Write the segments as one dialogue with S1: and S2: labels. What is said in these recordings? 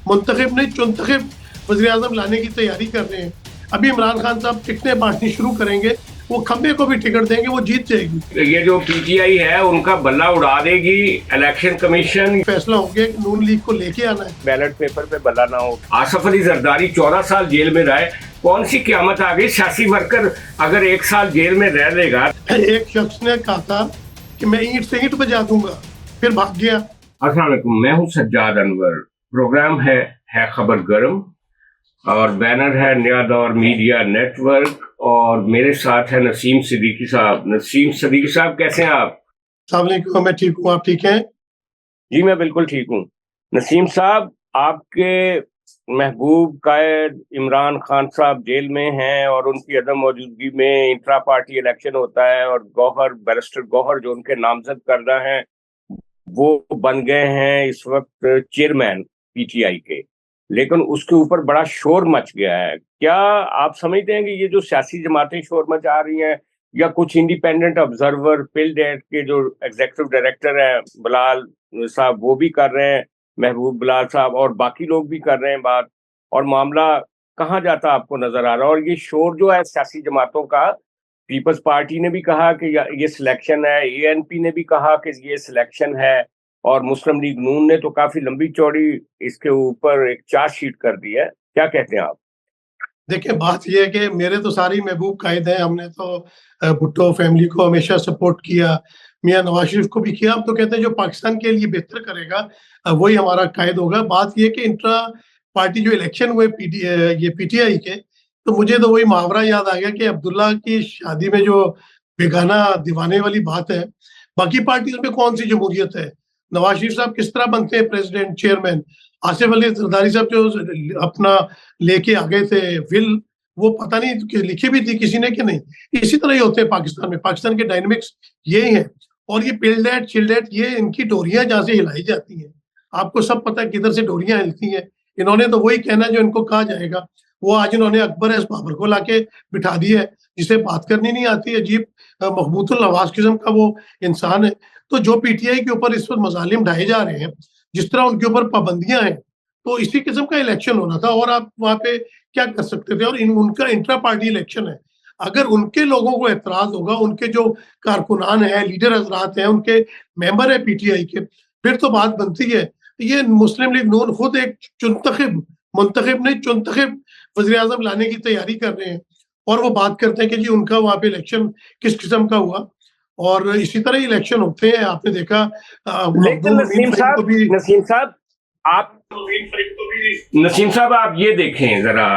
S1: मुंतखब नहीं चुनतखब वज़ीर-ए-आज़म लाने की तैयारी कर रहे हैं। अभी इमरान खान साहब टिकटें बांटनी शुरू करेंगे, वो खंबे को भी टिकट देंगे, वो जीत जाएगी।
S2: ये जो पीटीआई है उनका बल्ला उड़ा देगी इलेक्शन कमीशन।
S1: फैसला हो गया कि नून लीग को लेके आना है,
S2: बैलेट पेपर पे बल्ला ना हो। आसफ अली जरदारी 14 साल जेल में रहे, कौन सी क़यामत आ गई? सियासी वर्कर अगर 1 साल जेल में रह लेगा।
S1: एक शख्स ने कहा था कि मैं ईंट से ईंट बजा दूंगा, फिर भाग गया।
S2: अस्सलाम वालेकुम, मैं हूँ सज्जाद अनवर। प्रोग्राम है खबर गर्म और बैनर है नया दौर मीडिया नेटवर्क और मेरे साथ है नसीम सिद्दीकी साहब। नसीम सिद्दीकी साहब, कैसे हैं आप?
S1: अस्सलाम वालेकुम, मैं ठीक हूँ, आप ठीक हैं?
S2: जी मैं बिल्कुल ठीक हूँ। नसीम साहब, आपके महबूब कायद इमरान खान साहब जेल में हैं और उनकी अदम मौजूदगी में इंट्रा पार्टी इलेक्शन होता है और बैरिस्टर गौहर जो उनके नामजद करदा हैं वो बन गए हैं इस वक्त चेयरमैन पीटीआई के, लेकिन उसके ऊपर बड़ा शोर मच गया है। क्या आप समझते हैं कि ये जो सियासी जमातें शोर मचा रही हैं या कुछ इंडिपेंडेंट ऑब्जर्वर पिलडेट के जो एग्जीक्यूटिव डायरेक्टर हैं बिलाल साहब वो भी कर रहे हैं, महबूब बिलाल साहब और बाकी लोग भी कर रहे हैं बात, और मामला कहाँ जाता आपको नजर आ रहा है? और ये शोर जो है सियासी जमातों का, पीपल्स पार्टी ने भी कहा कि ये सिलेक्शन है, एएनपी ने भी कहा कि ये सिलेक्शन है और मुस्लिम लीग नून ने तो काफी लंबी चौड़ी इसके ऊपर एक चार्जशीट कर दी है। क्या कहते हैं आप?
S1: देखिए, बात ये है कि मेरे तो सारे महबूब कायद हैं, हमने तो भुट्टो फैमिली को हमेशा सपोर्ट किया, मियां नवाज शरीफ को भी किया। हम तो कहते हैं जो पाकिस्तान के लिए बेहतर करेगा वही हमारा कायद होगा। बात ये कि इंट्रा पार्टी जो इलेक्शन हुए ये पीटीआई के, तो मुझे तो वही मुहावरा याद आ गया कि अब्दुल्ला की शादी में जो बेगाना दीवाने वाली बात है, बाकी पार्टियों में कौन सी जमहूरियत है? नवाज शरीफ साहब किस तरह बनते हैं प्रेसिडेंट चेयरमैन? आसिफ अली जरदारी साहब जो अपना लेके आ गए थे विल, वो पता नहीं कि लिखी भी थी किसी ने कि नहीं। इसी तरह ही होते हैं पाकिस्तान में, पाकिस्तान के डायनेमिक्स यही हैं। और ये पिलडेट चिलडेट ये इनकी डोरियां जहाँ से हिलाई जाती हैं, आपको सब पता है किधर से डोरियां हिलती हैं। इन्होंने तो वही कहना जो इनको कहा जाएगा। वो आज इन्होंने अकबर एस बाबर को लाके बिठा दिया है, जिसे बात करनी नहीं आती, अजीब महबूतुल नवाज किस्म का वो इंसान है। तो जो पीटीआई के ऊपर इस वक्त मजालिम ढाए जा रहे हैं, जिस तरह उनके ऊपर पाबंदियां हैं, तो इसी किस्म का इलेक्शन होना था और आप वहाँ पे क्या कर सकते थे? और उनका इंट्रा पार्टी इलेक्शन है। अगर उनके लोगों को एतराज होगा, उनके जो कारकुनान हैं, लीडर हजरात हैं, उनके मेंबर है पीटीआई के, फिर तो बात बनती है। ये मुस्लिम लीग नून खुद एक चुनतखब मुंतखब नहीं चुनतखब वज़ीर-ए-आज़म लाने की तैयारी कर रहे हैं और वो बात करते हैं कि जी उनका वहाँ पे इलेक्शन किस किस्म का हुआ। और इसी तरह ही इलेक्शन होते हैं, आपने देखा
S2: लेकिन नसीम साहब आप ये देखें जरा,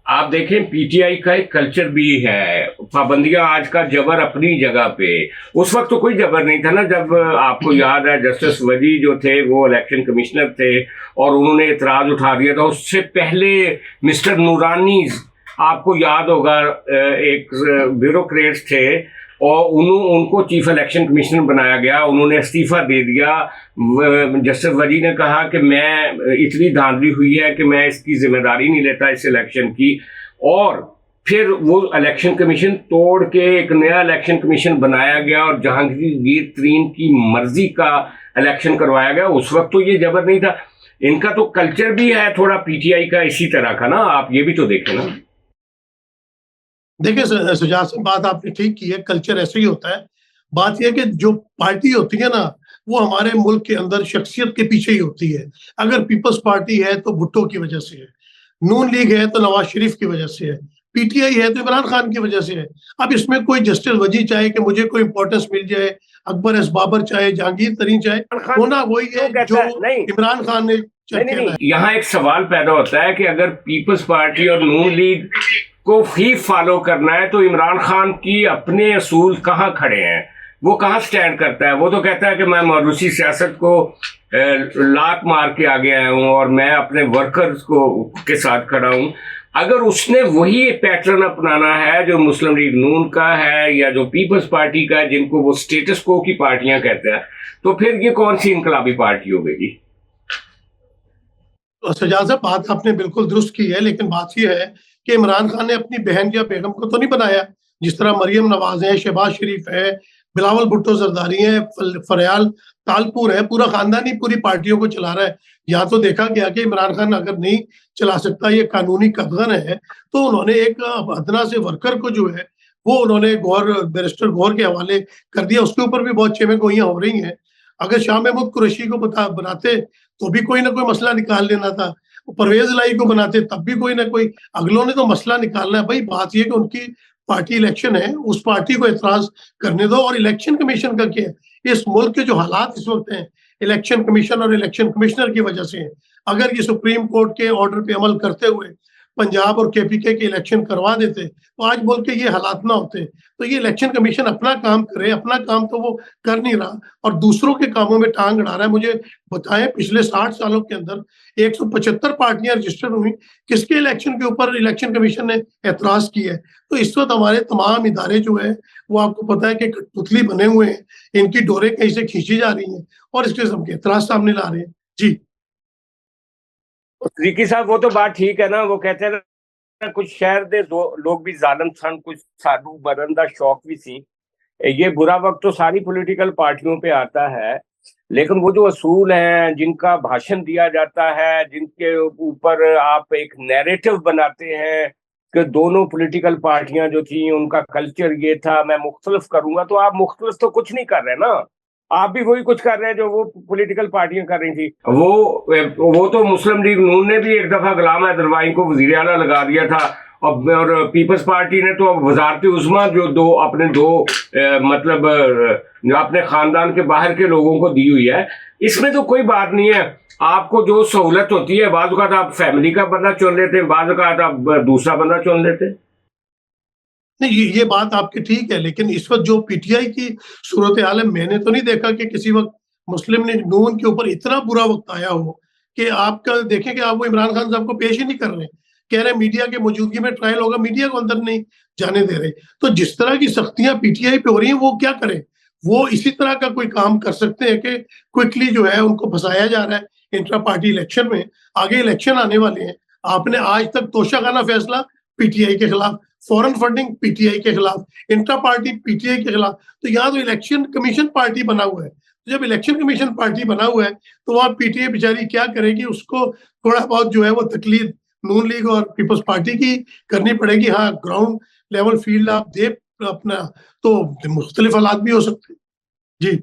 S2: आप देखें पीटीआई का एक कल्चर भी है, पाबंदियां आज का जबर अपनी जगह पे, उस वक्त तो कोई जबर नहीं था ना जब आपको याद है जस्टिस वजी जो थे वो इलेक्शन कमिश्नर थे और उन्होंने इतराज उठा दिया था। उससे पहले मिस्टर नूरानी, आपको याद होगा, एक ब्यूरोक्रेट्स थे और उनको चीफ इलेक्शन कमिश्नर बनाया गया, उन्होंने इस्तीफा दे दिया। जस्टिस वजी ने कहा कि मैं इतनी धांधली हुई है कि मैं इसकी जिम्मेदारी नहीं लेता इस इलेक्शन की, और फिर वो इलेक्शन कमीशन तोड़ के एक नया इलेक्शन कमीशन बनाया गया और जहांगीर तरीन की मर्जी का इलेक्शन करवाया गया। उस वक्त तो ये जबर नहीं था। इनका तो कल्चर भी है थोड़ा पीटीआई का इसी तरह का ना, आप ये भी तो देखें ना।
S1: देखिए सुजात साहब, बात आपने ठीक की है, कल्चर ऐसे ही होता है। बात यह है कि जो पार्टी होती है ना, वो हमारे मुल्क के अंदर शख्सियत के पीछे ही होती है। अगर पीपल्स पार्टी है तो भुट्टो की वजह से है, नून लीग है तो नवाज शरीफ की वजह से है, पीटीआई है तो इमरान खान की वजह से है। अब इसमें कोई जस्टिस वजी चाहे कि मुझे कोई इंपॉर्टेंस मिल जाए, अकबर एस बाबर चाहे, जहांगीर तरीन चाहे, होना वही है जो इमरान खान ने।
S2: यहाँ एक सवाल पैदा होता है कि अगर पीपल्स पार्टी और नून लीग को ही फॉलो करना है तो इमरान खान की अपने असूल कहाँ खड़े हैं? वो कहाँ स्टैंड करता है? वो तो कहता है कि मैं मौरूसी सियासत को लात मार के आगे आया हूँ और मैं अपने वर्कर्स को के साथ खड़ा हूँ। अगर उसने वही पैटर्न अपनाना है जो मुस्लिम लीग नून का है या जो पीपल्स पार्टी का है, जिनको वो स्टेटस को की पार्टियां कहते हैं, तो फिर ये कौन सी इनकलाबी पार्टी हो गई?
S1: सजाद साहब, बात आपने बिल्कुल दुरुस्त की है, लेकिन बात यह है कि इमरान खान ने अपनी बहन या बेगम को तो नहीं बनाया। जिस तरह मरियम नवाज है, शहबाज शरीफ है, बिलावल भुट्टो जरदारी है, फरयाल तालपुर है, पूरा खानदान ही पूरी पार्टियों को चला रहा है। यहाँ तो देखा गया कि इमरान खान अगर नहीं चला सकता, ये कानूनी कदगन है, तो उन्होंने एक अदना से वर्कर को जो है वो उन्होंने बैरिस्टर गौर के हवाले कर दिया। उसके ऊपर भी बहुत चेमे गोइयां हो रही हैं। अगर शाह महमूद कुरैशी को बनाते तो भी कोई ना कोई मसला निकाल लेना था, परवेज लाई को बनाते तब भी कोई ना कोई, अगलों ने तो मसला निकालना है। भाई बात यह कि उनकी पार्टी इलेक्शन है, उस पार्टी को एतराज करने दो। और इलेक्शन कमीशन का क्या है, इस मुल्क के जो हालात इस वक्त हैं इलेक्शन कमीशन और इलेक्शन कमिश्नर की वजह से है। अगर ये सुप्रीम कोर्ट के ऑर्डर पे अमल करते हुए पंजाब और केपीके के इलेक्शन करवा देते तो आज मुल्क के ये हालात ना होते। तो ये इलेक्शन कमीशन अपना काम करे, अपना काम तो वो कर नहीं रहा और दूसरों के कामों में टांग अड़ा रहा है। मुझे बताएं, पिछले 60 सालों के अंदर 175 पार्टियां रजिस्टर हुई, किसके इलेक्शन के ऊपर इलेक्शन कमीशन ने एतराज किया है? तो इस वक्त हमारे तमाम इदारे जो है वो आपको पता है कि कठपुतली बने हुए हैं, इनकी डोरे कहीं से खींची जा रही हैं और इस किस्म के एतराज सामने ला रहे हैं। जी
S2: सिद्दीकी साहब, वो तो बात ठीक है ना, वो कहते हैं ना कुछ शहर दे लोग भी जालिम सन, कुछ साधु बरंदा शौक भी सी। ये बुरा वक्त तो सारी पॉलिटिकल पार्टियों पे आता है, लेकिन वो जो असूल हैं, जिनका भाषण दिया जाता है, जिनके ऊपर आप एक नैरेटिव बनाते हैं कि दोनों पॉलिटिकल पार्टियां जो थी उनका कल्चर ये था, मैं मुख्तलिफ करूंगा, तो आप मुख्तलिफ तो कुछ नहीं कर रहे ना, आप भी वही कुछ कर रहे हैं जो वो पॉलिटिकल पार्टियां कर रही थी। वो तो मुस्लिम लीग नून ने भी एक दफा गुलाम हैदरवाई को वजीर आला लगा दिया था, और पीपल्स पार्टी ने तो वजारत उज़्मा जो अपने दो मतलब अपने खानदान के बाहर के लोगों को दी हुई है। इसमें तो कोई बात नहीं है, आपको जो सहूलत होती है, बाज़ औक़ात आप फैमिली का बंदा चुन लेते हैं, बाज़ औक़ात आप दूसरा बंदा चुन लेते हैं।
S1: नहीं, ये बात आपकी ठीक है, लेकिन इस वक्त जो पीटीआई की सूरत हाल है, मैंने तो नहीं देखा कि किसी वक्त मुस्लिम लीग नून के ऊपर इतना बुरा वक्त आया हो कि आपका देखें कि आप वो इमरान खान साहब को पेश ही नहीं कर रहे, कह रहे मीडिया की मौजूदगी में ट्रायल होगा, मीडिया को अंदर नहीं जाने दे रहे। तो जिस तरह की सख्तियां पीटीआई पे हो रही हैं वो क्या करें? वो इसी तरह का कोई काम कर सकते हैं कि क्विकली जो है उनको फंसाया जा रहा है इंट्रा पार्टी इलेक्शन में। आगे इलेक्शन आने वाले हैं, आपने आज तक तोशाखाना फैसला पीटीआई के खिलाफ, फॉरेन फंडिंग पीटीआई के खिलाफ, इंट्रा पार्टी पीटीआई के खिलाफ, तो यहाँ तो इलेक्शन कमीशन पार्टी बना हुआ है। तो जब इलेक्शन कमीशन पार्टी बना हुआ है तो वहाँ पीटीआई बेचारी क्या करेगी? उसको थोड़ा बहुत जो है वो तकलीफ नून लीग और पीपल्स पार्टी की करनी पड़ेगी। हाँ, ग्राउंड लेवल फील्ड आप दे अपना, तो मुख्तलिफ हालात भी हो सकते हैं। जी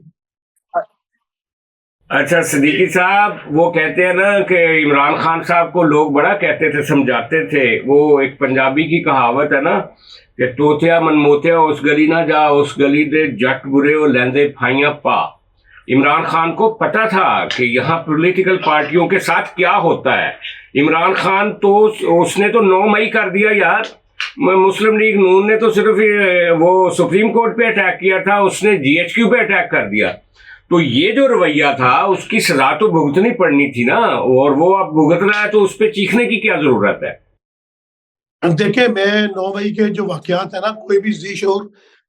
S2: अच्छा सिद्दीकी साहब, वो कहते हैं ना कि इमरान खान साहब को लोग बड़ा कहते थे, समझाते थे। वो एक पंजाबी की कहावत है ना कि तोतिया मनमोतिया उस गली ना जा, उस गली दे जट बुरे वो लैंदे फाइयां पा। इमरान खान को पता था कि यहाँ पॉलिटिकल पार्टियों के साथ क्या होता है। इमरान खान तो उसने तो 9 मई कर दिया यार। मुस्लिम लीग नून ने तो सिर्फ वो सुप्रीम कोर्ट पे अटैक किया था, उसने जीएचक्यू पे अटैक कर दिया। तो ये जो रवैया था उसकी सजा तो भुगतनी पड़नी थी ना, और वो अब भुगत रहा है, तो उस पर चीखने की क्या जरूरत है?
S1: देखिए, मैं 9 मई के जो वाकयात है ना, कोई भी जी शोर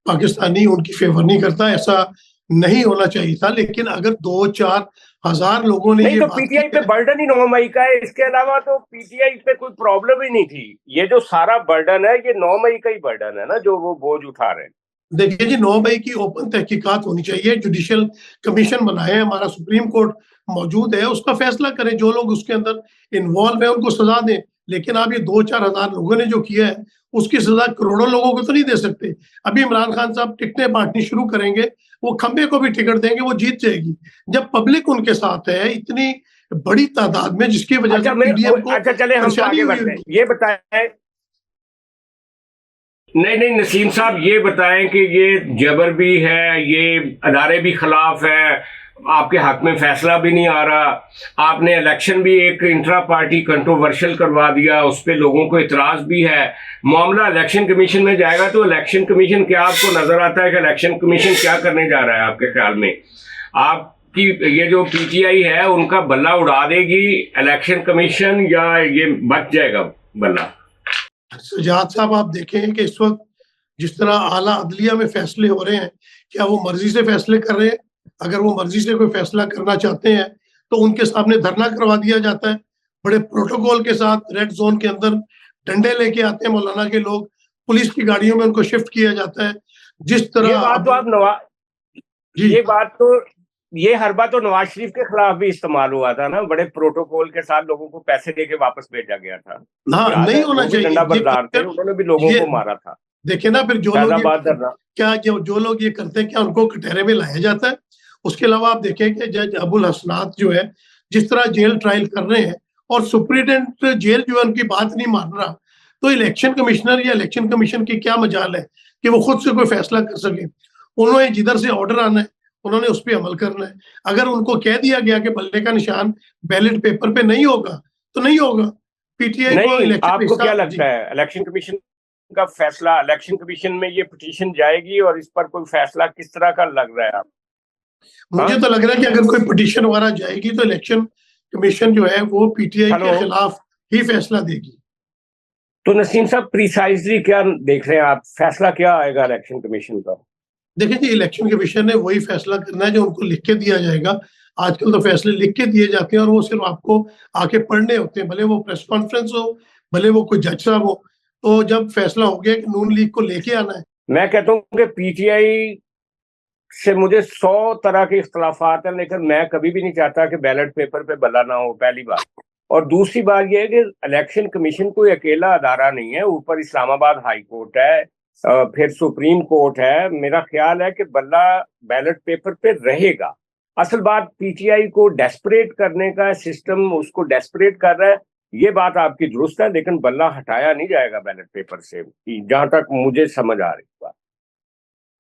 S1: पाकिस्तानी उनकी फेवर नहीं करता, ऐसा नहीं होना चाहिए था। लेकिन अगर 2-4 हजार लोगों ने
S2: नहीं,
S1: ये
S2: तो
S1: बात
S2: पीटीआई पे बर्डन ही 9 मई का है, इसके अलावा तो पीटीआई पे कोई प्रॉब्लम ही नहीं थी। ये जो सारा बर्डन है ये 9 मई का ही बर्डन है ना, जो वो बोझ उठा रहे हैं।
S1: देखिए जी, 9 मई की ओपन तहकीकात होनी चाहिए, जुडिशियल कमीशन बनाए, हमारा सुप्रीम कोर्ट मौजूद है, उसका फैसला करें, जो लोग उसके अंदर इन्वॉल्व है उनको सजा दें। लेकिन आप ये 2-4 हजार लोगों ने जो किया है उसकी सजा करोड़ों लोगों को तो नहीं दे सकते। अभी इमरान खान साहब टिकटें बांटनी शुरू करेंगे, वो खंबे को भी टिकट देंगे, वो जीत जाएगी। जब पब्लिक उनके साथ है इतनी बड़ी तादाद में, जिसकी वजह से पीडीएम को
S2: अच्छा चले हम तो आगे बढ़ते हैं। ये बताएं, नहीं नसीम साहब, ये बताएं कि ये जबर भी है, ये अदारे भी खिलाफ है, आपके हक में फैसला भी नहीं आ रहा। आपने इलेक्शन भी एक इंट्रा पार्टी कंट्रोवर्शियल करवा दिया, उस पर लोगों को इतराज भी है। मामला इलेक्शन कमीशन में जाएगा तो इलेक्शन कमीशन क्या, आपको नजर आता है कि इलेक्शन कमीशन क्या करने जा रहा है आपके ख्याल में? आपकी ये जो पीटीआई है उनका बल्ला उड़ा देगी इलेक्शन कमीशन, या ये बच जाएगा बल्ला?
S1: सजाद साहब, आप देखें कि इस वक्त जिस तरह आला अदलिया में फैसले हो रहे हैं, क्या वो मर्जी से फैसले कर रहे हैं? अगर वो मर्जी से कोई फैसला करना चाहते हैं तो उनके सामने धरना करवा दिया जाता है, बड़े प्रोटोकॉल के साथ रेड जोन के अंदर डंडे लेके आते हैं मौलाना के लोग, पुलिस की गाड़ियों में उनको शिफ्ट किया जाता है। जिस तरह
S2: ये बात तो आप ये बात तो, ये हरबा तो नवाज शरीफ के खिलाफ भी इस्तेमाल हुआ था ना, बड़े प्रोटोकॉल के साथ लोगों को पैसे देके वापस भेजा गया था।
S1: हाँ, नहीं होना चाहिए
S2: डंडा बरदार थे, उन्होंने भी लोगों को मारा था।
S1: देखिए ना, फिर जो लोग जो लोग ये करते हैं, क्या उनको कटहरे में लाया जाता है? उसके अलावा आप देखें कि जज अबुल हसनात जो है, जिस तरह जेल ट्रायल कर रहे हैं और सुप्रीटेंडेंट जेल जो है उनकी बात नहीं मान रहा, तो इलेक्शन कमिश्नर या इलेक्शन कमीशन की क्या मजाल है कि वो खुद से कोई फैसला कर सके? उन्होंने जिधर से ऑर्डर आना है उन्होंने उस पर अमल करना है। अगर उनको कह दिया गया कि बल्ले का निशान बैलेट पेपर पे नहीं होगा तो नहीं होगा। पीटीआई को इलेक्शन,
S2: आपको क्या लगता है इलेक्शन कमीशन का फैसला, इलेक्शन कमीशन में ये पिटीशन जाएगी और इस पर कोई फैसला किस तरह का लग रहा है आप?
S1: मुझे तो लग रहा है कि अगर कोई पिटीशन वगैरह जाएगी तो इलेक्शन कमीशन जो है वो पीटीआई के खिलाफ ही फैसला देगी।
S2: तो नसीम साहब, प्रिसाइजली क्या देख रहे हैं आप, फैसला क्या आएगा इलेक्शन कमीशन का?
S1: देखिए जी, इलेक्शन कमीशन ने वही फैसला करना है जो उनको लिख के दिया जाएगा। आजकल तो फैसले लिख के दिए जाते हैं और वो सिर्फ आपको आके पढ़ने होते हैं, भले वो प्रेस कॉन्फ्रेंस हो, भले वो कोई जज साहब हो। तो जब फैसला हो गया कि नून लीग को लेके आना है,
S2: मैं कहता हूँ कि पीटीआई से मुझे 100 तरह के इख्तलाफात हैं, लेकिन मैं कभी भी नहीं चाहता कि बैलेट पेपर पे बला ना हो, पहली बात। और दूसरी बात यह है कि इलेक्शन कमीशन कोई अकेला अदारा नहीं है, ऊपर इस्लामाबाद हाई कोर्ट है, फिर सुप्रीम कोर्ट है। मेरा ख्याल है कि बल्ला बैलेट पेपर पे रहेगा। असल बात पीटीआई को डेस्परेट करने का सिस्टम उसको डेस्परेट कर रहा है, ये बात आपकी दुरुस्त है, लेकिन बल्ला हटाया नहीं जाएगा बैलेट पेपर से, जहां तक मुझे समझ आ रही बात।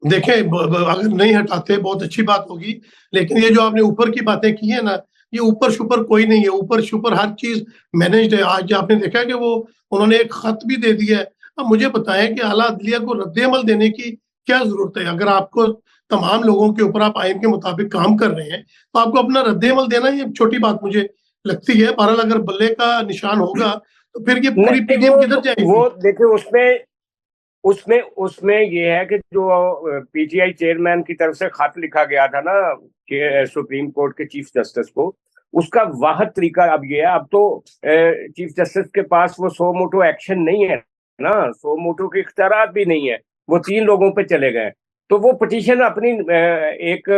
S1: देखें, अगर नहीं हटाते बहुत अच्छी बात होगी, लेकिन ये जो आपने ऊपर की बातें की है ना, ये ऊपर शुपर कोई नहीं है, ऊपर शुपर हर चीज मैनेज्ड है। आज आपने देखा कि वो उन्होंने एक खत भी दे दिया है। अब मुझे बताएं कि आला अदलिया को रद्द-ए-अमल देने की क्या जरूरत है? अगर आपको तमाम लोगों के ऊपर आप आइन के मुताबिक काम कर रहे हैं, तो आपको अपना रद्द-ए-अमल देना ये छोटी बात मुझे लगती है। बहरहाल अगर बल्ले का निशान होगा तो फिर ये पूरी पीडीएम किधर जाएगी?
S2: वो देखिए, उसमें उसमें ये है कि जो पीटीआई चेयरमैन की तरफ से खत लिखा गया था ना कि सुप्रीम कोर्ट के चीफ जस्टिस को, उसका वाहद तरीका अब ये है, अब तो चीफ जस्टिस के पास वो सो मोटो एक्शन नहीं है ना, सो मोटो के इख्तियारात भी नहीं है, वो 3 लोगों पे चले गए। तो वो पिटीशन अपनी एक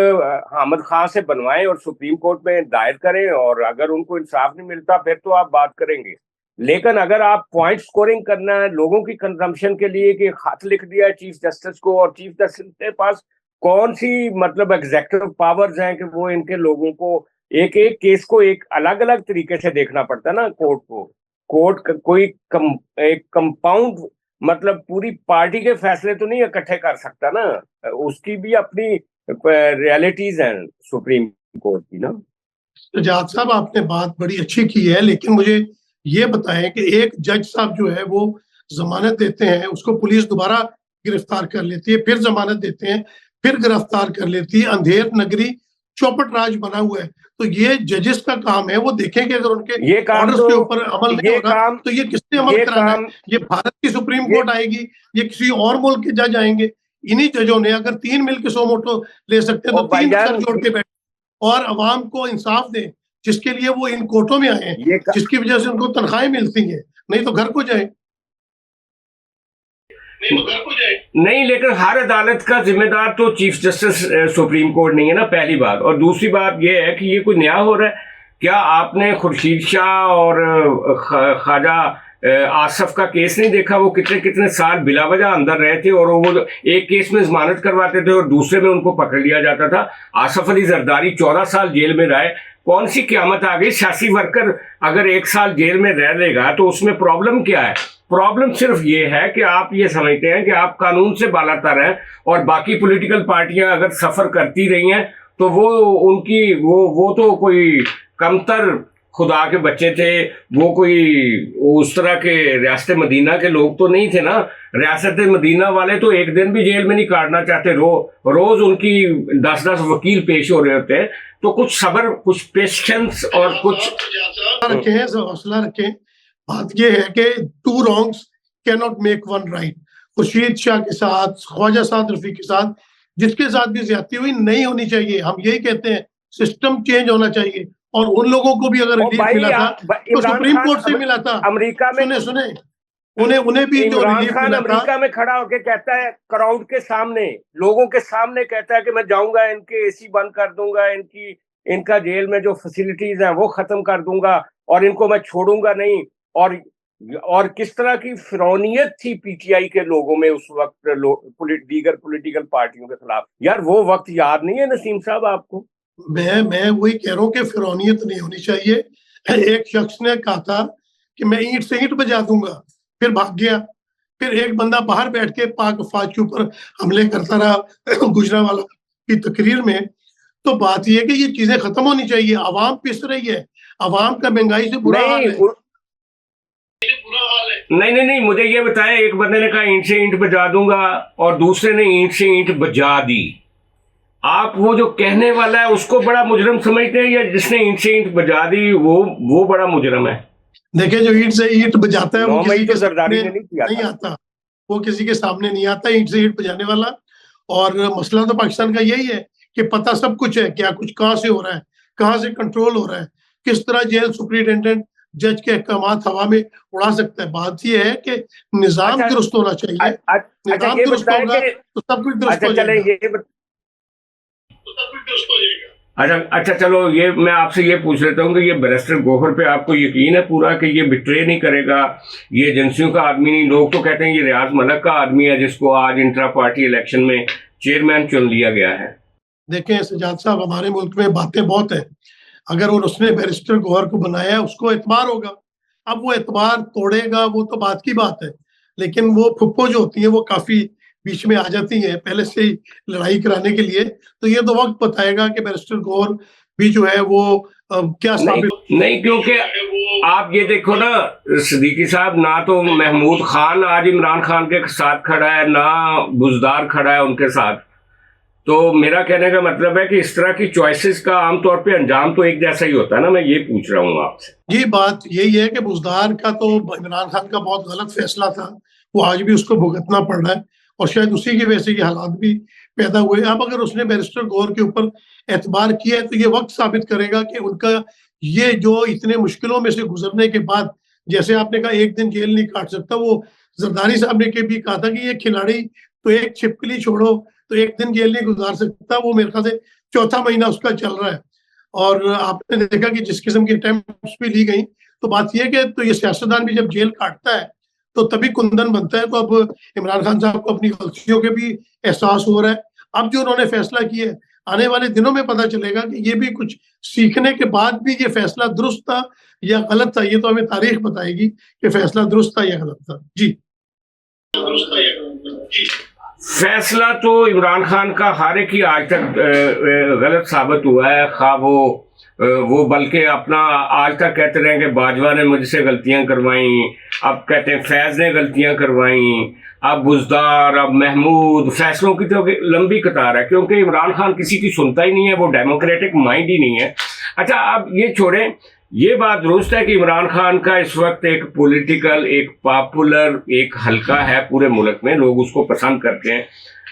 S2: हामिद खां से बनवाएं और सुप्रीम कोर्ट में दायर करें, और अगर उनको इंसाफ नहीं मिलता फिर तो आप बात करेंगे। लेकिन अगर आप पॉइंट स्कोरिंग करना है लोगों की कंजम्पशन के लिए कि खत लिख दिया है चीफ जस्टिस को, और चीफ जस्टिस के पास कौन सी मतलब एग्जेक्टिव पावर्स हैं कि वो इनके लोगों को एक एक केस को एक अलग अलग तरीके से देखना पड़ता है ना कोर्ट को। कोर्ट कोई एक कंपाउंड मतलब पूरी पार्टी के फैसले तो नहीं इकट्ठे कर सकता ना, उसकी भी अपनी रियलिटीज हैं सुप्रीम कोर्ट की ना।
S1: जाट साहब, आपने बात बड़ी अच्छी की है, लेकिन मुझे ये बताएं कि एक जज साहब जो है वो जमानत देते हैं, उसको पुलिस दोबारा गिरफ्तार कर लेती है, फिर जमानत देते हैं, फिर गिरफ्तार कर लेती है। अंधेर नगरी चौपट राज बना हुआ है। तो ये जजेस का काम है, वो देखें कि अगर उनके ऑर्डर्स के ऊपर अमल नहीं हो रहा तो ये किसने अमल कराना है? ये भारत की सुप्रीम कोर्ट आएगी, ये किसी और मुल्क के जज आएंगे? इन्हीं जजों ने अगर 3 मिलकर सो मोटो ले सकते हैं तो 3 सर जोड़ के बैठे और अवाम को इंसाफ दें, जिसके लिए वो इन कोर्टों में आए हैं, जिसकी वजह से उनको तनख्वाहें मिलती हैं, नहीं तो घर को जाए।
S2: नहीं, लेकिन हर अदालत का जिम्मेदार तो चीफ जस्टिस सुप्रीम कोर्ट नहीं है ना, पहली बात। और दूसरी बात यह है कि ये कोई नया हो रहा है क्या? आपने खुर्शीद शाह और ख्वाजा आसफ का केस नहीं देखा? वो कितने कितने साल बिलावजह अंदर रहे थे और वो एक केस में जमानत करवाते थे और दूसरे में उनको पकड़ लिया जाता था। आसफ अली जरदारी 14 साल जेल में रहे। कौन सी क़यामत आ गई? सियासी वर्कर अगर 1 साल जेल में रह लेगा तो उसमें प्रॉब्लम क्या है? प्रॉब्लम सिर्फ ये है कि आप ये समझते हैं कि आप कानून से बालातर हैं और बाकी पॉलिटिकल पार्टियां अगर सफर करती रही हैं तो वो उनकी वो तो कोई कमतर खुदा के बच्चे थे, वो कोई उस तरह के रियासत मदीना के लोग तो नहीं थे ना। रियासत मदीना वाले तो एक दिन भी जेल में नहीं काटना चाहते, रोज उनकी 10-10 वकील पेश हो रहे होते हैं। तो कुछ सब्र, कुछ पेशेंस और कुछ
S1: रखें, हौसला रखें। बात ये है कि 2 wrongs cannot make 1 right। Khurshid Shah के साथ, ख्वाजा साद रफी के साथ, जिसके साथ भी ज्यादती हुई नहीं होनी चाहिए। हम यही कहते हैं सिस्टम चेंज होना चाहिए। और उन लोगों को भी अगर रिलीफ मिला था तो सुप्रीम कोर्ट से मिला था।
S2: अमेरिका में
S1: सुने उन्हें उन्हें भी जो
S2: इमरान
S1: रिलीफ
S2: खान
S1: मिला था।
S2: अमेरिका में खड़ा होकर कहता है, क्राउड के सामने, लोगों के सामने कहता है कि मैं जाऊंगा, इनके एसी बंद कर दूंगा, इनका जेल में जो फैसिलिटीज है वो खत्म कर दूंगा और इनको मैं छोड़ूंगा नहीं। और किस तरह की फिरौनियत थी पीटीआई के लोगों में उस वक्त, दीगर पॉलिटिकल पार्टियों के खिलाफ। यार वो वक्त याद नहीं है नसीम साहब आपको?
S1: मैं वही कह रहा हूँ कि फिरौनियत नहीं होनी चाहिए। एक शख्स ने कहा था कि मैं ईंट से ईंट बजा दूंगा, फिर भाग गया। फिर एक बंदा बाहर बैठ के पाक फौज के ऊपर हमले करता रहा गुजरांवाला की तकरीर में। तो बात यह है कि ये चीजें खत्म होनी चाहिए। आवाम पिस रही है, आवाम का महंगाई से बुरा हाल है।
S2: नहीं, मुझे ये बताएं, एक बंदे ने कहा ईंट से ईंट बजा दूंगा और दूसरे ने ईंट से ईंट बजा दी। आप वो जो कहने वाला है उसको बड़ा मुजरम समझते हैं, या जिसने ईंट से ईंट बजा दी वो बड़ा मुजरम है?
S1: देखिए, जो ईंट से ईंट बजाता है वो किसी के
S2: जरदारी
S1: सामने
S2: ने नहीं
S1: आता, वो किसी के सामने नहीं आता ईंट से ईंट बजाने वाला। और मसला तो पाकिस्तान का यही है कि पता सब कुछ है, क्या कुछ कहाँ से हो रहा है, कहाँ से कंट्रोल हो रहा है, किस तरह जेल सुप्रिंटेंडेंट जज के अहकामात हवा में उड़ा सकता है। बात यह है कि निजाम दुरुस्त होना चाहिए। निजाम दुरुस्त होगा तो सब कुछ दुरुस्त हो जाएगा।
S2: अच्छा, चलो, ये मैं आपसे ये पूछ लेता हूँ कि ये बैरिस्टर गौहर पे आपको यकीन है पूरा कि ये बिट्रे नहीं करेगा, ये एजेंसियों का आदमी नहीं? लोग तो कहते हैं ये रियाज मलक का आदमी है जिसको आज इंट्रा पार्टी इलेक्शन में चेयरमैन चुन लिया गया है।
S1: देखें सजाद साहब, हमारे मुल्क में बातें बहुत है। अगर उसने बैरिस्टर गौहर को बनाया है उसको एतबार होगा। अब वो एतबार तोड़ेगा वो तो बात की बात है, लेकिन वो फुप्पो जो होती है वो काफी बीच में आ जाती है पहले से ही लड़ाई कराने के लिए। तो ये तो वक्त बताएगा कि बैरिस्टर गौहर भी जो है वो क्या साबित
S2: नहीं, क्योंकि आप ये देखो ना सिद्दीकी साहब, ना तो महमूद खान आज इमरान खान के साथ खड़ा है, ना बुजदार खड़ा है उनके साथ। तो मेरा कहने का मतलब है कि इस तरह की चॉइसेस का आमतौर पे अंजाम तो एक जैसा ही होता है ना। मैं ये पूछ रहा हूँ आपसे।
S1: जी, बात यही है कि बुजदार का तो इमरान खान का बहुत गलत फैसला था, वो आज भी उसको भुगतना पड़ रहा है और शायद उसी की वजह से ये हालात भी पैदा हुए। अब अगर उसने बैरिस्टर गौहर के ऊपर एतबार किया है तो ये वक्त साबित करेगा कि उनका ये जो इतने मुश्किलों में से गुजरने के बाद, जैसे आपने कहा एक दिन जेल नहीं काट सकता, वो जरदारी साहब ने के भी कहा था कि ये खिलाड़ी तो एक छिपकली छोड़ो तो एक दिन जेल नहीं गुजार सकता। वो मेरे ख्याल से चौथा महीना उसका चल रहा है। और आपने देखा कि जिस किस्म की अटेम्प्ट्स भी ली गई, तो बात यह कि तो ये सियासतदान भी जब जेल काटता है तो तभी कुंदन बनता है। तो अब इमरान खान साहब को अपनी गलतियों के भी एहसास हो रहा है। अब जो उन्होंने फैसला किया है, आने वाले दिनों में पता चलेगा कि ये भी कुछ सीखने के बाद भी ये फैसला दुरुस्त था या गलत था। ये तो हमें तारीख बताएगी कि फैसला दुरुस्त था या गलत था। जी,
S2: फैसला तो इमरान खान का हर एक ही आज तक गलत साबित हुआ है। खा वो बल्कि अपना आज तक कहते रहे कि बाजवा ने मुझसे गलतियां करवाई, अब कहते हैं फैज ने गलतियां करवाई, अब बुजदार, अब महमूद। फैसलों की तो लंबी कतार है, क्योंकि इमरान खान किसी की सुनता ही नहीं है, वो डेमोक्रेटिक माइंड ही नहीं है। अच्छा, अब ये छोड़ें, ये बात दुरुस्त है कि इमरान खान का इस वक्त एक पॉलिटिकल, एक पॉपुलर, एक हल्का है पूरे मुल्क में, लोग उसको पसंद करते हैं।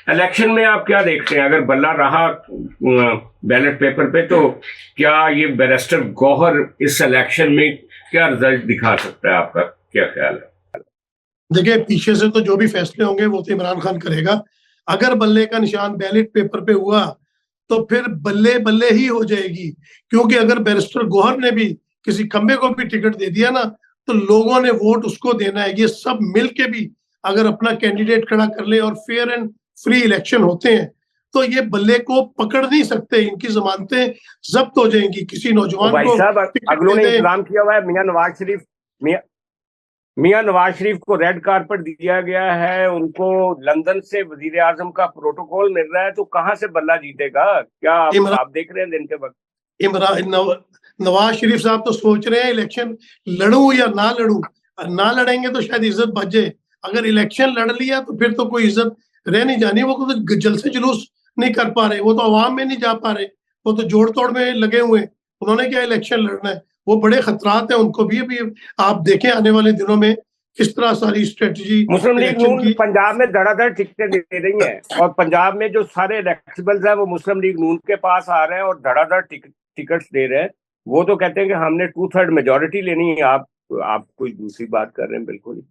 S2: इलेक्शन में आप क्या देखते हैं? अगर बल्ला रहा बैलेट पेपर पे तो क्या ये बैरिस्टर गौहर इस इलेक्शन में क्या रिजल्ट दिखा सकता है? आपका क्या ख्याल है?
S1: देखिए, पीछे से तो जो भी फैसले होंगे वो तो इमरान खान करेगा। अगर बल्ले का निशान बैलेट पेपर पे हुआ तो फिर बल्ले बल्ले ही हो जाएगी, क्योंकि अगर बैरिस्टर गौहर ने भी किसी खंबे को भी टिकट दे दिया ना तो लोगों ने वोट उसको देना है। ये सब मिलके भी अगर अपना कैंडिडेट खड़ा कर ले और फेयर एंड फ्री इलेक्शन होते हैं तो ये बल्ले को पकड़ नहीं सकते, इनकी जमानतें जब्त हो जाएंगी। किसी नौजवान को
S2: अगलों ने इंतजाम किया हुआ है। मियां नवाज शरीफ को रेड कारपेट दिया गया है, उनको लंदन से वजीर आजम का प्रोटोकॉल मिल रहा है, तो कहां से बल्ला जीतेगा? क्या आप देख रहे हैं दिन के वक्त
S1: नवाज शरीफ साहब तो सोच रहे हैं इलेक्शन लड़ूं या ना लड़ूं। ना लड़ेंगे तो शायद इज्जत बच जाए, अगर इलेक्शन लड़ लिया तो फिर तो कोई इज्जत रह नहीं जानी। वो तो जलसे जुलूस नहीं कर पा रहे, वो तो अवाम में नहीं जा पा रहे, वो तो जोड़ तोड़ में लगे हुए। उन्होंने क्या इलेक्शन लड़ना है? वो बड़े खतरात हैं उनको भी। अभी आप देखें आने वाले दिनों में किस तरह सारी स्ट्रेटजी
S2: मुस्लिम लीग नून पंजाब में धड़ाधड़ टिकटें दे रही है, और पंजाब में जो सारे इलेक्टेबल्स हैं वो मुस्लिम लीग नून के पास आ रहे हैं और धड़ाधड़ टिकट्स दे रहे हैं। वो तो कहते हैं कि हमने 2/3 मेजोरिटी लेनी है। आप कोई दूसरी बात कर रहे हैं बिल्कुल ही।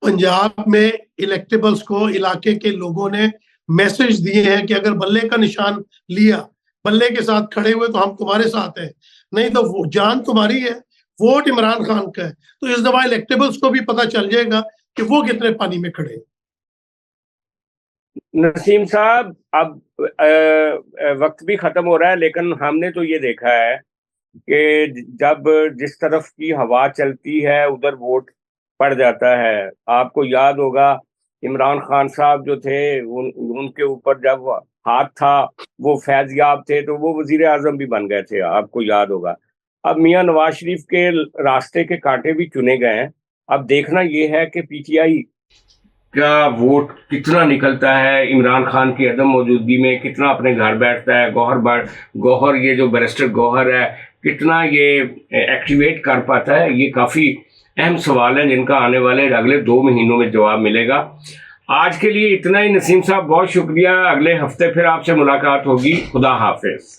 S1: पंजाब में इलेक्टेबल्स को इलाके के लोगों ने मैसेज दिए हैं कि अगर बल्ले का निशान लिया, बल्ले के साथ खड़े हुए तो हम तुम्हारे साथ हैं, नहीं तो वो जान तुम्हारी है, वोट इमरान खान का है। तो इस दफा इलेक्टेबल्स को भी पता चल जाएगा कि वो कितने पानी में खड़े हैं।
S2: नसीम साहब, अब वक्त भी खत्म हो रहा है, लेकिन हमने तो ये देखा है कि जब जिस तरफ की हवा चलती है उधर वोट पड़ जाता है। आपको याद होगा इमरान खान साहब जो थे, उनके ऊपर जब हाथ था, वो फैजयाब थे तो वो वजीर आजम भी बन गए थे, आपको याद होगा। अब मियां नवाज शरीफ के रास्ते के कांटे भी चुने गए हैं। अब देखना ये है कि पीटीआई का वोट कितना निकलता है, इमरान खान की अदम मौजूदगी में कितना अपने घर बैठता है। गौहर ये जो बैरिस्टर गौहर है, कितना ये एक्टिवेट कर पाता है, ये काफ़ी अहम सवाल है जिनका आने वाले अगले 2 महीनों में जवाब मिलेगा। आज के लिए इतना ही नसीम साहब, बहुत शुक्रिया। अगले हफ्ते फिर आपसे मुलाकात होगी। खुदा हाफिज।